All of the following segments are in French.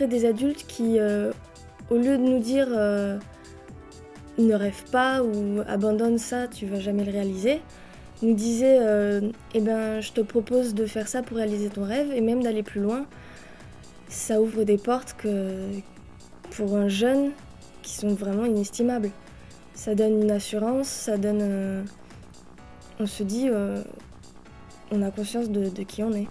des adultes qui, au lieu de nous dire ne rêve pas ou abandonne ça, tu vas jamais le réaliser, nous disaient eh ben, je te propose de faire ça pour réaliser ton rêve et même d'aller plus loin. Ça ouvre des portes pour un jeune qui sont vraiment inestimables. Ça donne une assurance, ça donne... on se dit, on a conscience de qui on est.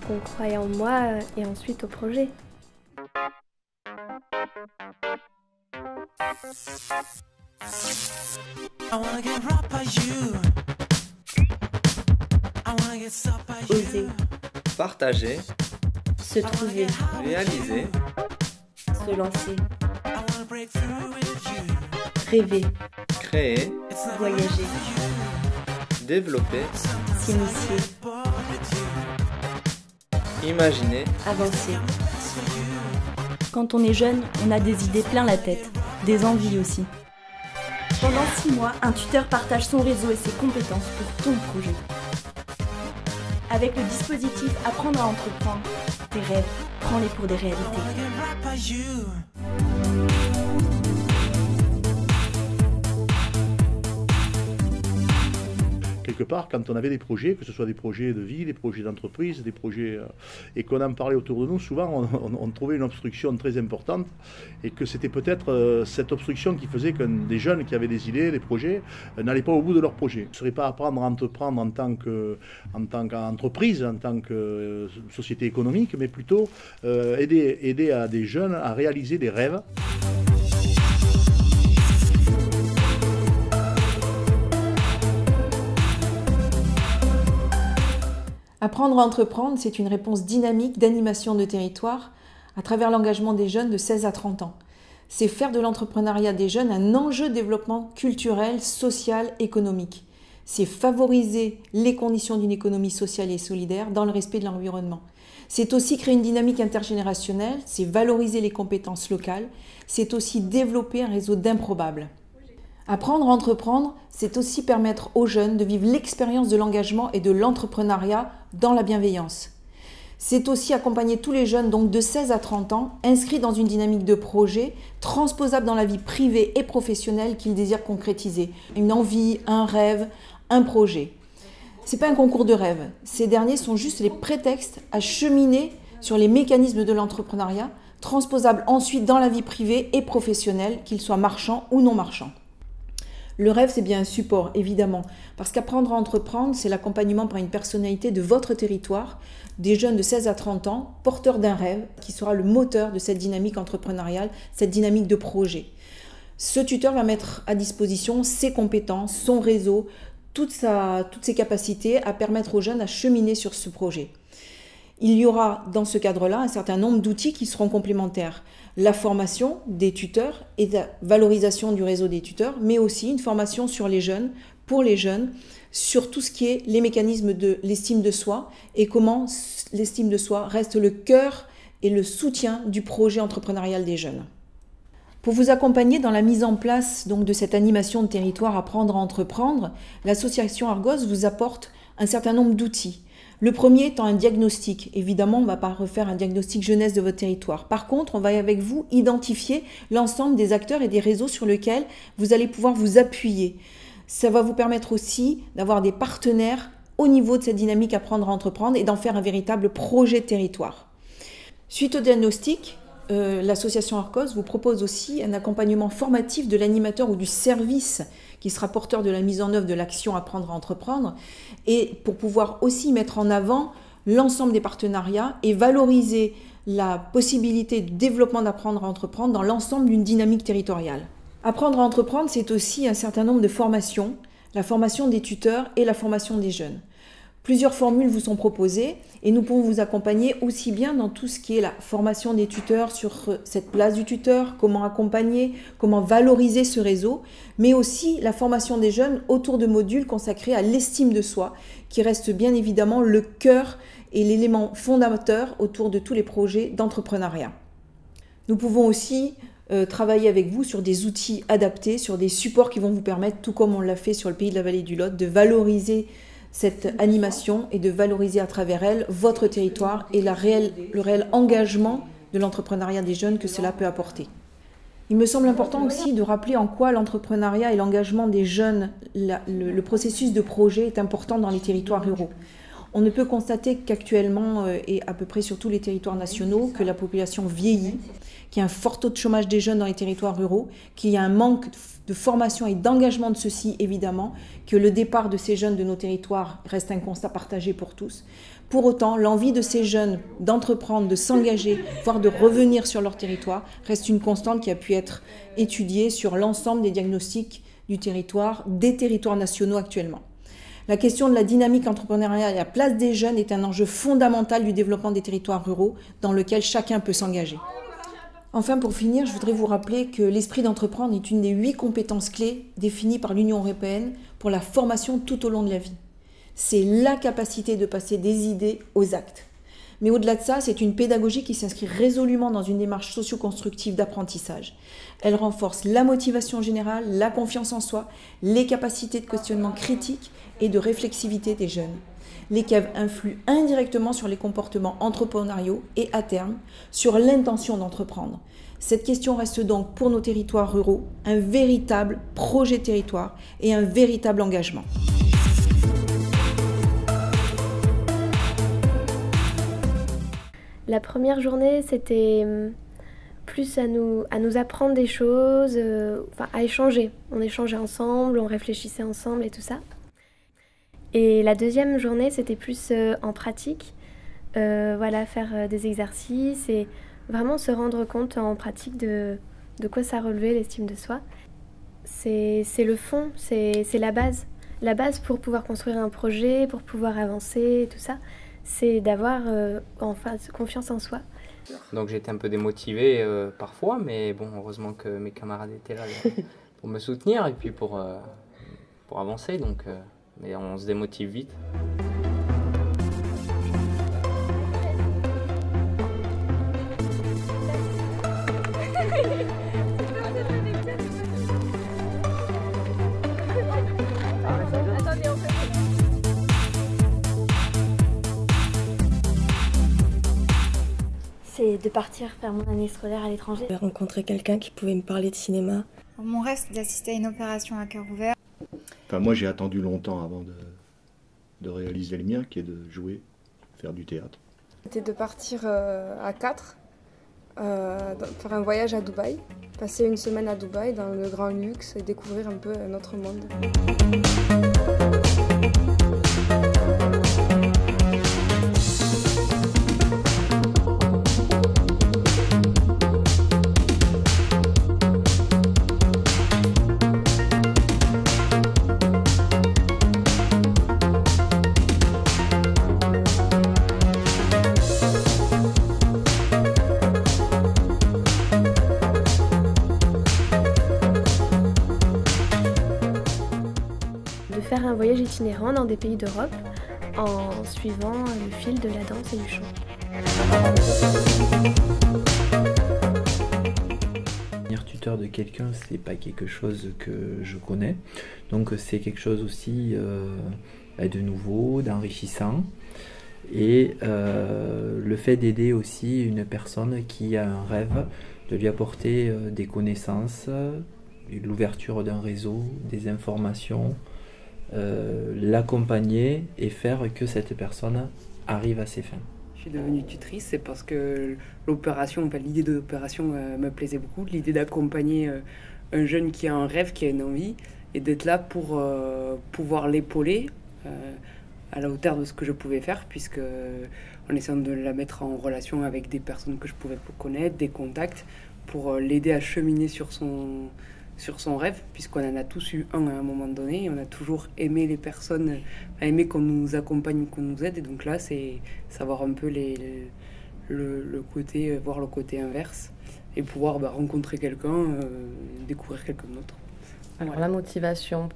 Qu'on croyait en moi et ensuite au projet. Oser. Partager. Se trouver. Réaliser. Se lancer. Rêver. Créer. Voyager. Développer. S'initier. Imaginer. Avancer. Quand on est jeune, on a des idées plein la tête, des envies aussi. Pendant 6 mois, un tuteur partage son réseau et ses compétences pour ton projet. Avec le dispositif Apprendre à entreprendre, tes rêves, prends-les pour des réalités. Quelque part, quand on avait des projets, que ce soit des projets de vie, des projets d'entreprise, des projets, et qu'on en parlait autour de nous, souvent on trouvait une obstruction très importante et que c'était peut-être cette obstruction qui faisait que des jeunes qui avaient des idées, des projets, n'allaient pas au bout de leur projet. Ce ne serait pas apprendre à entreprendre en tant qu'entreprise, en tant que société économique, mais plutôt aider à des jeunes à réaliser des rêves. Apprendre à entreprendre, c'est une réponse dynamique d'animation de territoire à travers l'engagement des jeunes de 16 à 30 ans. C'est faire de l'entrepreneuriat des jeunes un enjeu de développement culturel, social, économique. C'est favoriser les conditions d'une économie sociale et solidaire dans le respect de l'environnement. C'est aussi créer une dynamique intergénérationnelle, c'est valoriser les compétences locales, c'est aussi développer un réseau d'improbables. Apprendre à entreprendre, c'est aussi permettre aux jeunes de vivre l'expérience de l'engagement et de l'entrepreneuriat dans la bienveillance. C'est aussi accompagner tous les jeunes, donc de 16 à 30 ans, inscrits dans une dynamique de projet, transposable dans la vie privée et professionnelle qu'ils désirent concrétiser. Une envie, un rêve, un projet. Ce n'est pas un concours de rêves. Ces derniers sont juste les prétextes à cheminer sur les mécanismes de l'entrepreneuriat, transposables ensuite dans la vie privée et professionnelle, qu'ils soient marchands ou non marchands. Le rêve, c'est bien un support, évidemment, parce qu'apprendre à entreprendre, c'est l'accompagnement par une personnalité de votre territoire, des jeunes de 16 à 30 ans, porteurs d'un rêve, qui sera le moteur de cette dynamique entrepreneuriale, cette dynamique de projet. Ce tuteur va mettre à disposition ses compétences, son réseau, toutes ses capacités à permettre aux jeunes à cheminer sur ce projet. Il y aura dans ce cadre-là un certain nombre d'outils qui seront complémentaires. La formation des tuteurs et la valorisation du réseau des tuteurs, mais aussi une formation sur les jeunes, pour les jeunes, sur tout ce qui est les mécanismes de l'estime de soi et comment l'estime de soi reste le cœur et le soutien du projet entrepreneurial des jeunes. Pour vous accompagner dans la mise en place donc, de cette animation de territoire Apprendre à entreprendre, l'association Argos vous apporte un certain nombre d'outils. Le premier étant un diagnostic. Évidemment, on ne va pas refaire un diagnostic jeunesse de votre territoire. Par contre, on va avec vous identifier l'ensemble des acteurs et des réseaux sur lesquels vous allez pouvoir vous appuyer. Ça va vous permettre aussi d'avoir des partenaires au niveau de cette dynamique Apprendre à entreprendre et d'en faire un véritable projet de territoire. Suite au diagnostic, l'association Arcos vous propose aussi un accompagnement formatif de l'animateur ou du service qui sera porteur de la mise en œuvre de l'action Apprendre à entreprendre et pour pouvoir aussi mettre en avant l'ensemble des partenariats et valoriser la possibilité de développement d'apprendre à entreprendre dans l'ensemble d'une dynamique territoriale. Apprendre à entreprendre, c'est aussi un certain nombre de formations, la formation des tuteurs et la formation des jeunes. Plusieurs formules vous sont proposées et nous pouvons vous accompagner aussi bien dans tout ce qui est la formation des tuteurs sur cette place du tuteur, comment accompagner, comment valoriser ce réseau, mais aussi la formation des jeunes autour de modules consacrés à l'estime de soi, qui reste bien évidemment le cœur et l'élément fondateur autour de tous les projets d'entrepreneuriat. Nous pouvons aussi travailler avec vous sur des outils adaptés, sur des supports qui vont vous permettre, tout comme on l'a fait sur le Pays de la Vallée du Lot, de valoriser cette animation et de valoriser à travers elle votre territoire et le réel engagement de l'entrepreneuriat des jeunes que cela peut apporter. Il me semble important aussi de rappeler en quoi l'entrepreneuriat et l'engagement des jeunes, le processus de projet est important dans les territoires ruraux. On ne peut constater qu'actuellement, et à peu près sur tous les territoires nationaux, que la population vieillit, qu'il y a un fort taux de chômage des jeunes dans les territoires ruraux, qu'il y a un manque de formation et d'engagement de ceux-ci, évidemment, que le départ de ces jeunes de nos territoires reste un constat partagé pour tous. Pour autant, l'envie de ces jeunes d'entreprendre, de s'engager, voire de revenir sur leur territoire, reste une constante qui a pu être étudiée sur l'ensemble des diagnostics du territoire, des territoires nationaux actuellement. La question de la dynamique entrepreneuriale et la place des jeunes est un enjeu fondamental du développement des territoires ruraux dans lequel chacun peut s'engager. Enfin, pour finir, je voudrais vous rappeler que l'esprit d'entreprendre est une des 8 compétences clés définies par l'Union européenne pour la formation tout au long de la vie. C'est la capacité de passer des idées aux actes. Mais au-delà de ça, c'est une pédagogie qui s'inscrit résolument dans une démarche socio-constructive d'apprentissage. Elle renforce la motivation générale, la confiance en soi, les capacités de questionnement critique et de réflexivité des jeunes. Lesquels influent indirectement sur les comportements entrepreneuriaux et, à terme, sur l'intention d'entreprendre. Cette question reste donc, pour nos territoires ruraux, un véritable projet territoire et un véritable engagement. La première journée, c'était plus à nous apprendre des choses, à échanger. On échangeait ensemble, on réfléchissait ensemble et tout ça. Et la deuxième journée, c'était plus en pratique, faire des exercices et vraiment se rendre compte en pratique de quoi ça relevait l'estime de soi. C'est le fond, c'est la base. La base pour pouvoir construire un projet, pour pouvoir avancer et tout ça, c'est d'avoir confiance en soi. Donc j'étais un peu démotivé parfois, mais bon, heureusement que mes camarades étaient là pour me soutenir et puis pour avancer. Donc, mais on se démotive vite. C'est de partir faire mon année scolaire à l'étranger. J'ai rencontré quelqu'un qui pouvait me parler de cinéma. Mon rêve, c'est d'assister à une opération à cœur ouvert. Enfin, moi, j'ai attendu longtemps avant de réaliser le mien, qui est de jouer, faire du théâtre. C'était de partir à 4, faire un voyage à Dubaï, passer une semaine à Dubaï dans le grand luxe et découvrir un peu notre monde. Faire un voyage itinérant dans des pays d'Europe en suivant le fil de la danse et du chant. Devenir tuteur de quelqu'un, c'est pas quelque chose que je connais, donc c'est quelque chose aussi de nouveau, d'enrichissant. Et le fait d'aider aussi une personne qui a un rêve, de lui apporter des connaissances, l'ouverture d'un réseau, des informations, l'accompagner et faire que cette personne arrive à ses fins. Je suis devenue tutrice, c'est parce que l'idée de l'opération me plaisait beaucoup, l'idée d'accompagner un jeune qui a un rêve, qui a une envie, et d'être là pour pouvoir l'épauler à la hauteur de ce que je pouvais faire, puisque en essayant de la mettre en relation avec des personnes que je pouvais connaître, des contacts, pour l'aider à cheminer sur son rêve, puisqu'on en a tous eu un à un moment donné, et on a toujours aimé les personnes, aimé qu'on nous accompagne, qu'on nous aide, et donc là c'est savoir un peu le côté, voir le côté inverse, et pouvoir rencontrer quelqu'un, découvrir quelqu'un d'autre. Alors la motivation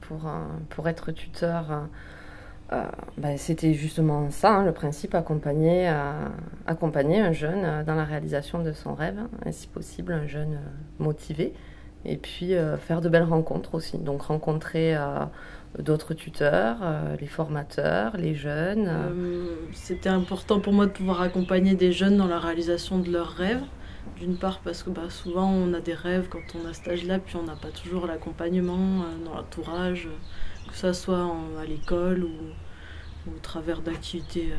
pour être tuteur, C'était justement ça, hein, le principe, accompagner un jeune dans la réalisation de son rêve, et si possible un jeune motivé, et puis faire de belles rencontres aussi. Donc rencontrer d'autres tuteurs, les formateurs, les jeunes. C'était important pour moi de pouvoir accompagner des jeunes dans la réalisation de leurs rêves. D'une part parce que souvent on a des rêves quand on a cet âge-là, puis on n'a pas toujours l'accompagnement dans l'entourage, que ça soit à l'école ou au travers d'activités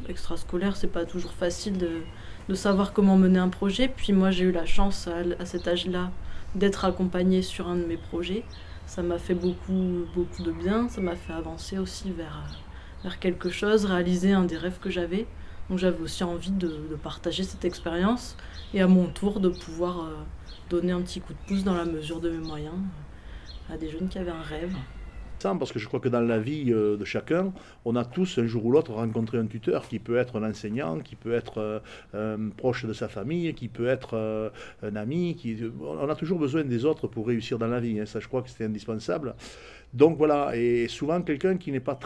extrascolaires. C'est pas toujours facile de savoir comment mener un projet. Puis moi j'ai eu la chance à cet âge-là d'être accompagnée sur un de mes projets. Ça m'a fait beaucoup de bien, ça m'a fait avancer aussi vers quelque chose, réaliser un des rêves que j'avais. Donc j'avais aussi envie de partager cette expérience et à mon tour de pouvoir donner un petit coup de pouce dans la mesure de mes moyens à des jeunes qui avaient un rêve. Parce que je crois que dans la vie de chacun, on a tous un jour ou l'autre rencontré un tuteur qui peut être un enseignant, qui peut être proche de sa famille, qui peut être un ami. On a toujours besoin des autres pour réussir dans la vie, hein. Ça, je crois que c'est indispensable. Donc voilà, et souvent quelqu'un qui n'est pas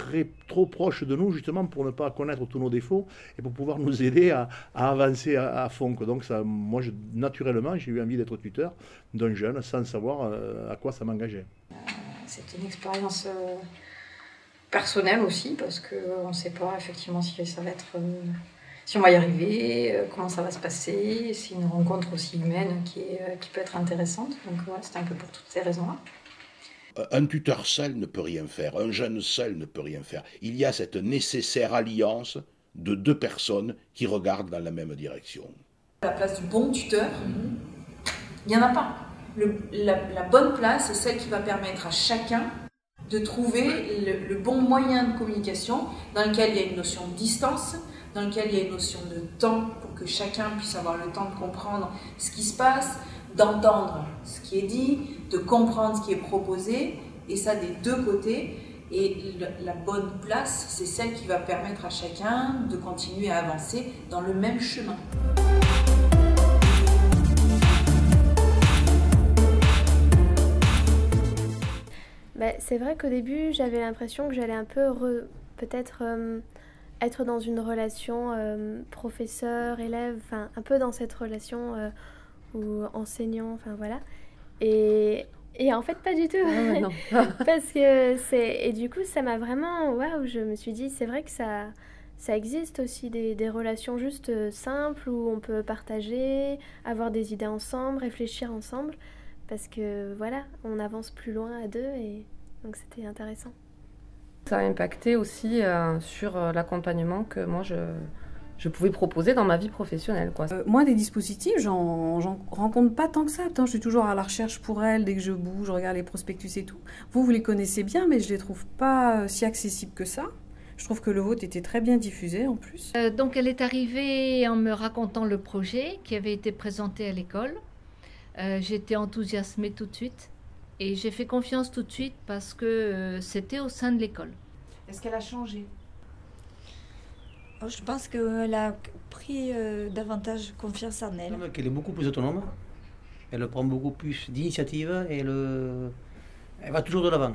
trop proche de nous, justement pour ne pas connaître tous nos défauts et pour pouvoir nous aider à avancer à fond. Donc ça, moi, naturellement, j'ai eu envie d'être tuteur d'un jeune sans savoir à quoi ça m'engageait. C'est une expérience personnelle aussi, parce qu'on ne sait pas effectivement si ça va être, si on va y arriver, comment ça va se passer. C'est une rencontre aussi humaine qui peut être intéressante. Donc voilà, c'est un peu pour toutes ces raisons-là. Un tuteur seul ne peut rien faire, un jeune seul ne peut rien faire. Il y a cette nécessaire alliance de deux personnes qui regardent dans la même direction. La place du bon tuteur, il n'y en a pas. La bonne place, c'est celle qui va permettre à chacun de trouver le bon moyen de communication, dans lequel il y a une notion de distance, dans lequel il y a une notion de temps, pour que chacun puisse avoir le temps de comprendre ce qui se passe, d'entendre ce qui est dit, de comprendre ce qui est proposé, et ça des deux côtés. Et la bonne place, c'est celle qui va permettre à chacun de continuer à avancer dans le même chemin. C'est vrai qu'au début, j'avais l'impression que j'allais un peu peut-être être dans une relation professeur-élève, enfin un peu dans cette relation ou enseignant, enfin voilà. Et en fait, pas du tout. Ah, non. Parce que et du coup, ça m'a vraiment... Waouh, je me suis dit, c'est vrai que ça existe aussi des relations juste simples où on peut partager, avoir des idées ensemble, réfléchir ensemble. Parce que voilà, on avance plus loin à deux et donc c'était intéressant. Ça a impacté aussi sur l'accompagnement que moi je pouvais proposer dans ma vie professionnelle, quoi. Moi, des dispositifs, j'en rencontre pas tant que ça. Je suis toujours à la recherche pour elles, dès que je bouge, je regarde les prospectus et tout. Vous les connaissez bien, mais je les trouve pas si accessibles que ça. Je trouve que le vôtre était très bien diffusé en plus. Donc elle est arrivée en me racontant le projet qui avait été présenté à l'école. J'étais enthousiasmée tout de suite et j'ai fait confiance tout de suite parce que c'était au sein de l'école. Est-ce qu'elle a changé ? Je pense qu'elle a pris davantage confiance en elle. Elle est beaucoup plus autonome, elle prend beaucoup plus d'initiative et elle va toujours de l'avant.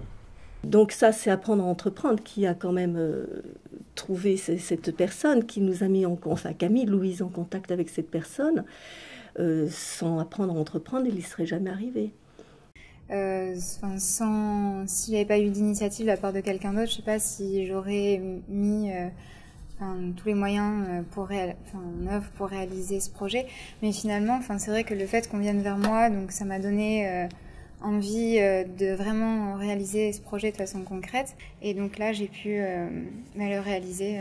Donc ça, c'est Apprendre à entreprendre qui a quand même trouvé cette personne, qui nous a mis qui a mis Louise en contact avec cette personne. Sans Apprendre à entreprendre, il n'y serait jamais arrivé. Si j'avais pas eu d'initiative de la part de quelqu'un d'autre, je sais pas si j'aurais mis tous les moyens en œuvre pour réaliser ce projet. Mais finalement, c'est vrai que le fait qu'on vienne vers moi, donc ça m'a donné envie de vraiment réaliser ce projet de façon concrète. Et donc là, j'ai pu le réaliser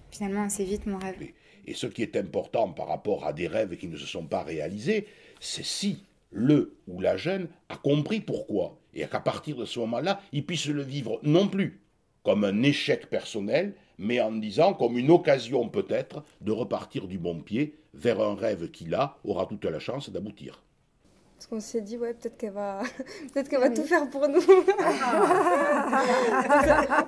finalement assez vite, mon rêve. Et ce qui est important par rapport à des rêves qui ne se sont pas réalisés, c'est si le ou la jeune a compris pourquoi. Et qu'à partir de ce moment-là, il puisse le vivre non plus comme un échec personnel, mais en disant comme une occasion peut-être de repartir du bon pied vers un rêve qui là aura toute la chance d'aboutir. Parce qu'on s'est dit, ouais, peut-être qu'elle va tout faire pour nous.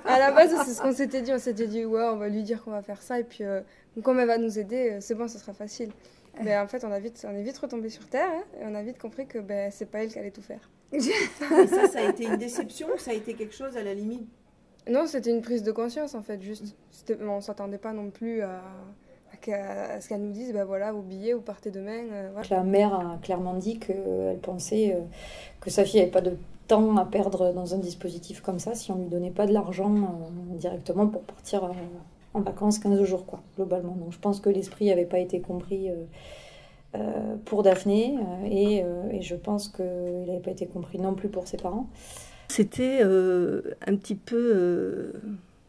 À la base, c'est ce qu'on s'était dit. On s'était dit, ouais, on va lui dire qu'on va faire ça. Et puis, comme elle va nous aider, c'est bon, ça sera facile. Mais en fait, on est vite retombé sur terre. Hein, et on a vite compris que c'est pas elle qui allait tout faire. Et ça a été une déception ou ça a été quelque chose, à la limite, Non, c'était une prise de conscience en fait, juste. On ne s'attendait pas non plus à ce qu'elle nous dise, ben voilà, vos billets, vous partez demain. Voilà. La mère a clairement dit qu'elle pensait que sa fille n'avait pas de temps à perdre dans un dispositif comme ça si on ne lui donnait pas de l'argent directement pour partir en vacances 15 jours, quoi, globalement. Donc je pense que l'esprit n'avait pas été compris pour Daphné et je pense qu'il n'avait pas été compris non plus pour ses parents. C'était un petit peu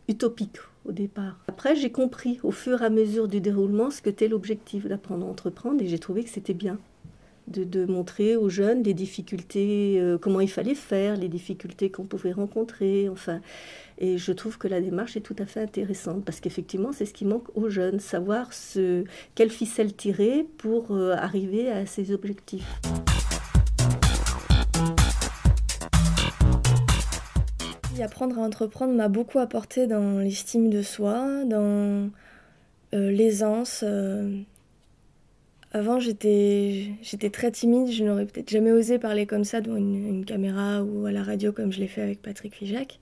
utopique au départ. Après, j'ai compris au fur et à mesure du déroulement ce qu'était l'objectif d'apprendre à entreprendre et j'ai trouvé que c'était bien de montrer aux jeunes les difficultés, comment il fallait faire, les difficultés qu'on pouvait rencontrer, enfin. Et je trouve que la démarche est tout à fait intéressante parce qu'effectivement, c'est ce qui manque aux jeunes, savoir quelle ficelle tirer pour arriver à ses objectifs. Apprendre à entreprendre m'a beaucoup apporté dans l'estime de soi, dans l'aisance. Avant, j'étais très timide, je n'aurais peut-être jamais osé parler comme ça devant une caméra ou à la radio comme je l'ai fait avec Patrick Figeac.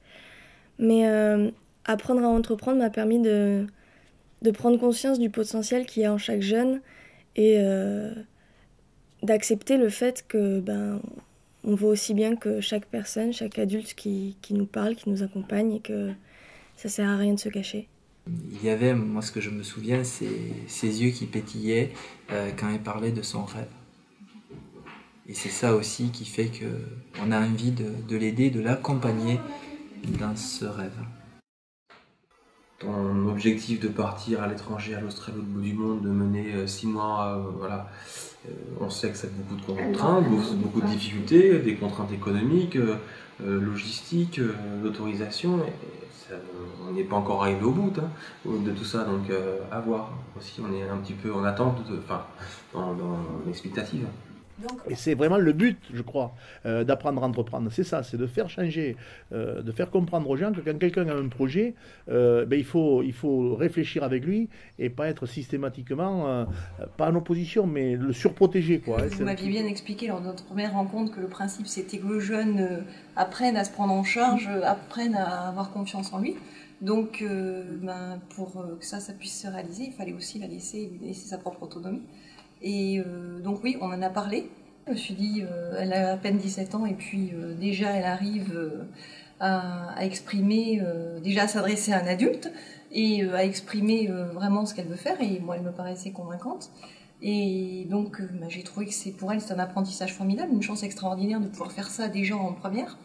Mais apprendre à entreprendre m'a permis de prendre conscience du potentiel qu'il y a en chaque jeune et d'accepter le fait que on vaut aussi bien que chaque personne, chaque adulte qui nous parle, qui nous accompagne et que ça sert à rien de se cacher. Il y avait, moi ce que je me souviens, c'est ses yeux qui pétillaient quand elle parlait de son rêve. Et c'est ça aussi qui fait qu'on a envie de l'aider, de l'accompagner dans ce rêve. Ton objectif de partir à l'étranger, à l'Australie, au bout du monde, de mener 6 mois, voilà, on sait que ça a beaucoup de contraintes, beaucoup de difficultés, des contraintes économiques, logistiques, d'autorisation. On n'est pas encore arrivé au bout de tout ça, donc à voir. Aussi, on est un petit peu en attente, dans l'expectative. Et c'est vraiment le but, je crois, d'apprendre à entreprendre. C'est ça, c'est de faire changer, de faire comprendre aux gens que quand quelqu'un a un projet, il faut réfléchir avec lui et pas être systématiquement, pas en opposition, mais le surprotéger, quoi. Vous m'aviez bien expliqué lors de notre première rencontre que le principe c'était que le jeune apprenne à se prendre en charge, apprenne à avoir confiance en lui. Donc, pour que ça puisse se réaliser, il fallait aussi lui laisser sa propre autonomie. Et donc oui, on en a parlé. Je me suis dit, elle a à peine 17 ans et puis déjà elle arrive à exprimer, déjà à s'adresser à un adulte et à exprimer vraiment ce qu'elle veut faire. Et moi, elle me paraissait convaincante. Et donc j'ai trouvé que pour elle, c'est un apprentissage formidable, une chance extraordinaire de pouvoir faire ça déjà en première.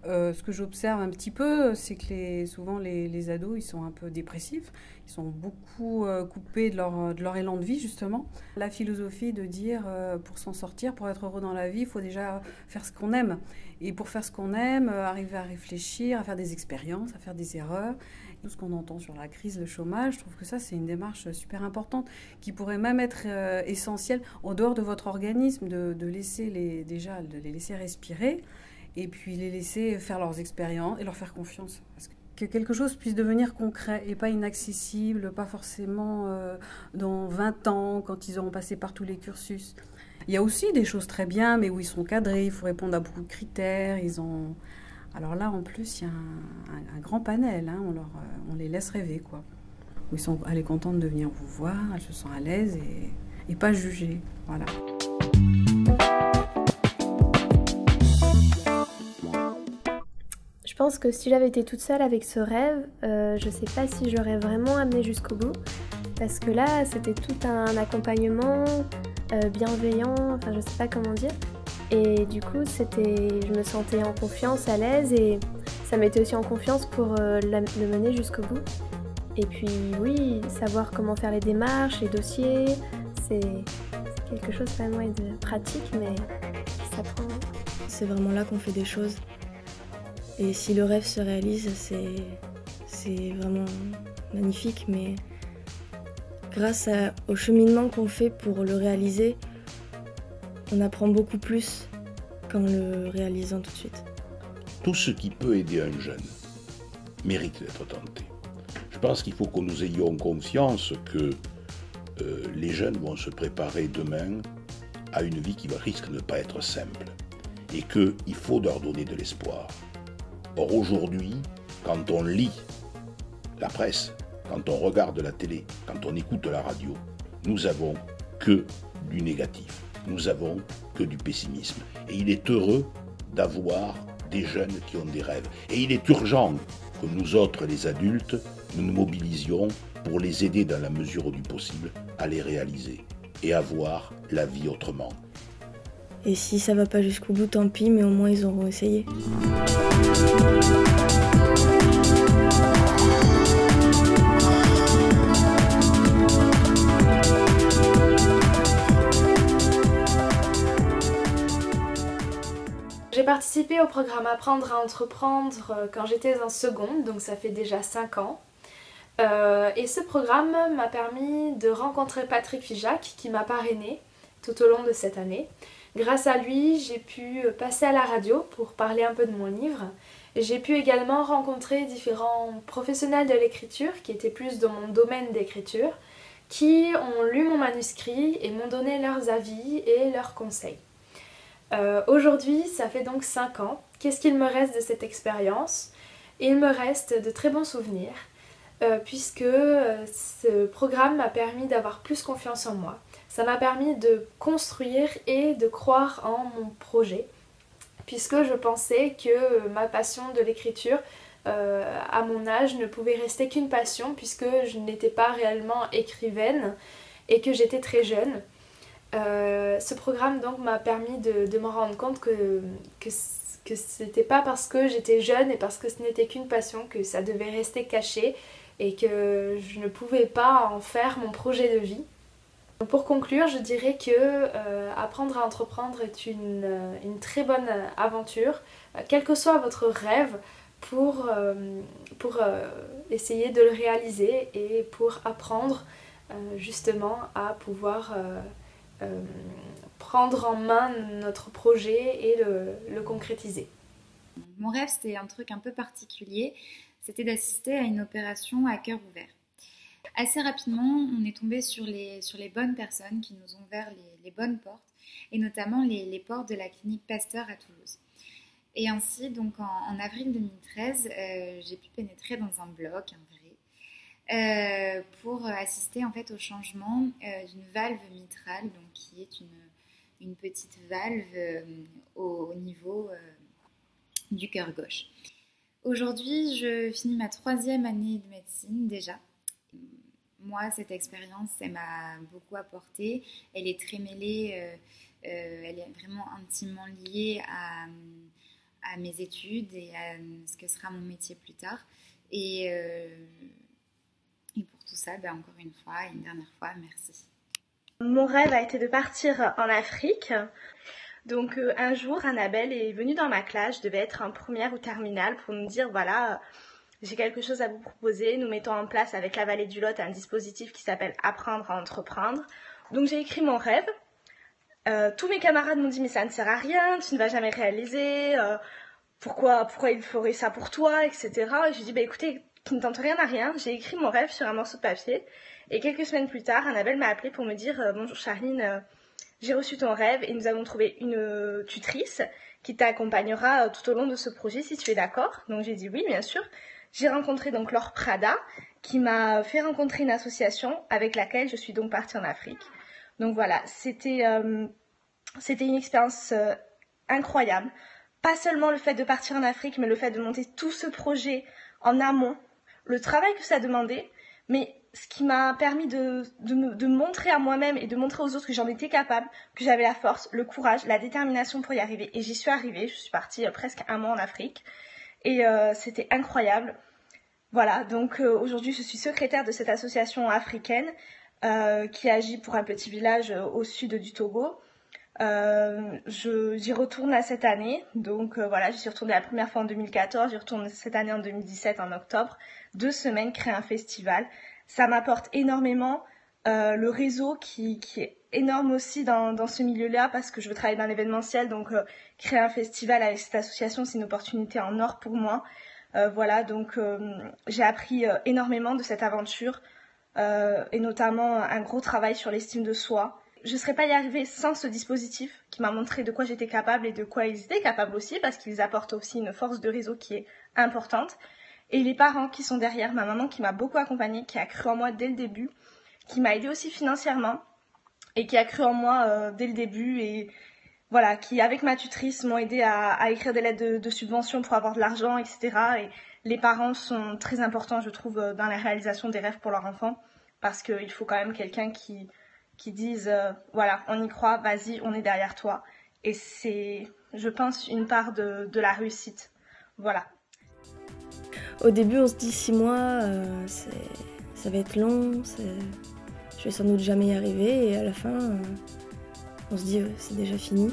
Ce que j'observe un petit peu, c'est que souvent les ados, ils sont un peu dépressifs, ils sont beaucoup coupés de leur élan de vie, justement. La philosophie de dire, pour s'en sortir, pour être heureux dans la vie, il faut déjà faire ce qu'on aime. Et pour faire ce qu'on aime, arriver à réfléchir, à faire des expériences, à faire des erreurs. Tout ce qu'on entend sur la crise, le chômage, je trouve que ça, c'est une démarche super importante qui pourrait même être essentielle en dehors de votre organisme, de laisser les laisser respirer. Et puis les laisser faire leurs expériences et leur faire confiance. Parce que quelque chose puisse devenir concret et pas inaccessible, pas forcément dans 20 ans, quand ils auront passé par tous les cursus. Il y a aussi des choses très bien, mais où ils sont cadrés, il faut répondre à beaucoup de critères. Alors là, en plus, il y a un grand panel, on les laisse rêver, quoi. Où elle est contente de venir vous voir, elle se sent à l'aise et pas jugée. Voilà. Je pense que si j'avais été toute seule avec ce rêve, je sais pas si j'aurais vraiment amené jusqu'au bout. Parce que là, c'était tout un accompagnement bienveillant, enfin je sais pas comment dire. Et du coup, je me sentais en confiance, à l'aise et ça mettait aussi en confiance pour le mener jusqu'au bout. Et puis oui, savoir comment faire les démarches, les dossiers, c'est quelque chose vraiment de pratique, mais qui s'apprend. C'est vraiment là qu'on fait des choses. Et si le rêve se réalise, c'est vraiment magnifique, mais grâce au cheminement qu'on fait pour le réaliser, on apprend beaucoup plus qu'en le réalisant tout de suite. Tout ce qui peut aider un jeune mérite d'être tenté. Je pense qu'il faut que nous ayons conscience que les jeunes vont se préparer demain à une vie qui risque de ne pas être simple et qu'il faut leur donner de l'espoir. Or aujourd'hui, quand on lit la presse, quand on regarde la télé, quand on écoute la radio, nous avons que du négatif, nous avons que du pessimisme. Et il est heureux d'avoir des jeunes qui ont des rêves. Et il est urgent que nous autres, les adultes, nous nous mobilisions pour les aider dans la mesure du possible à les réaliser et à voir la vie autrement. Et si ça va pas jusqu'au bout, tant pis, mais au moins ils auront essayé. J'ai participé au programme Apprendre à entreprendre quand j'étais en seconde, donc ça fait déjà 5 ans. Et ce programme m'a permis de rencontrer Patrick Figeac qui m'a parrainée tout au long de cette année. Grâce à lui, j'ai pu passer à la radio pour parler un peu de mon livre. J'ai pu également rencontrer différents professionnels de l'écriture qui étaient plus dans mon domaine d'écriture, qui ont lu mon manuscrit et m'ont donné leurs avis et leurs conseils. Aujourd'hui, ça fait donc 5 ans. Qu'est-ce qu'il me reste de cette expérience? Il me reste de très bons souvenirs, puisque ce programme m'a permis d'avoir plus confiance en moi. Ça m'a permis de construire et de croire en mon projet, puisque je pensais que ma passion de l'écriture, à mon âge, ne pouvait rester qu'une passion, puisque je n'étais pas réellement écrivaine et que j'étais très jeune. Ce programme donc m'a permis de me rendre compte que c'était pas parce que j'étais jeune et parce que ce n'était qu'une passion que ça devait rester caché et que je ne pouvais pas en faire mon projet de vie. Pour conclure, je dirais que apprendre à entreprendre est une très bonne aventure, quel que soit votre rêve, pour essayer de le réaliser et pour apprendre justement à pouvoir prendre en main notre projet et le concrétiser. Mon rêve, c'était un truc un peu particulier, c'était d'assister à une opération à cœur ouvert. Assez rapidement, on est tombé sur les bonnes personnes qui nous ont ouvert les bonnes portes, et notamment les portes de la clinique Pasteur à Toulouse. Et ainsi, donc en avril 2013, j'ai pu pénétrer dans un bloc, un vrai, pour assister en fait au changement d'une valve mitrale, donc qui est une petite valve au niveau du cœur gauche. Aujourd'hui, je finis ma 3e année de médecine déjà. Moi, cette expérience, elle m'a beaucoup apporté. Elle est très mêlée, elle est vraiment intimement liée à mes études et à ce que sera mon métier plus tard. Et pour tout ça, encore une fois, une dernière fois, merci. Mon rêve a été de partir en Afrique. Donc un jour, Annabelle est venue dans ma classe, je devais être en première ou terminale, pour nous dire voilà, j'ai quelque chose à vous proposer. Nous mettons en place avec la Vallée du Lot un dispositif qui s'appelle Apprendre à entreprendre. Donc j'ai écrit mon rêve. Tous mes camarades m'ont dit mais ça ne sert à rien, tu ne vas jamais réaliser, pourquoi il ferait ça pour toi, etc. Et je lui ai dit écoutez, qui ne tente rien à rien, j'ai écrit mon rêve sur un morceau de papier. Et quelques semaines plus tard, Annabelle m'a appelée pour me dire bonjour Charline, j'ai reçu ton rêve et nous avons trouvé une tutrice qui t'accompagnera tout au long de ce projet si tu es d'accord. Donc j'ai dit oui, bien sûr. J'ai rencontré donc Laure Prada qui m'a fait rencontrer une association avec laquelle je suis donc partie en Afrique. Donc voilà, c'était une expérience incroyable. Pas seulement le fait de partir en Afrique, mais le fait de monter tout ce projet en amont, le travail que ça demandait, mais ce qui m'a permis de montrer à moi-même et de montrer aux autres que j'en étais capable, que j'avais la force, le courage, la détermination pour y arriver. Et j'y suis arrivée, je suis partie presque 1 mois en Afrique. Et c'était incroyable. Voilà, donc aujourd'hui je suis secrétaire de cette association africaine qui agit pour un petit village au sud du Togo. J'y retourne cette année, donc voilà, j'y suis retournée la première fois en 2014, j'y retourne cette année en 2017 en octobre, 2 semaines, créer un festival. Ça m'apporte énormément, le réseau qui est énorme aussi dans ce milieu-là parce que je veux travailler dans l'événementiel, donc créer un festival avec cette association, c'est une opportunité en or pour moi. Voilà, donc j'ai appris énormément de cette aventure et notamment un gros travail sur l'estime de soi. Je ne serais pas y arrivée sans ce dispositif qui m'a montré de quoi j'étais capable et de quoi ils étaient capables aussi parce qu'ils apportent aussi une force de réseau qui est importante. Et les parents qui sont derrière, ma maman qui m'a beaucoup accompagnée, qui a cru en moi dès le début, qui m'a aidée aussi financièrement et qui a cru en moi dès le début et voilà, qui avec ma tutrice m'ont aidée à écrire des lettres de subvention pour avoir de l'argent, etc. Et les parents sont très importants, je trouve, dans la réalisation des rêves pour leur enfant parce qu'il faut quand même quelqu'un qui dise voilà, on y croit, vas-y, on est derrière toi. Et c'est, je pense, une part de la réussite. Voilà. Au début, on se dit 6 mois, ça va être long, je vais sans doute jamais y arriver. Et à la fin, on se dit c'est déjà fini.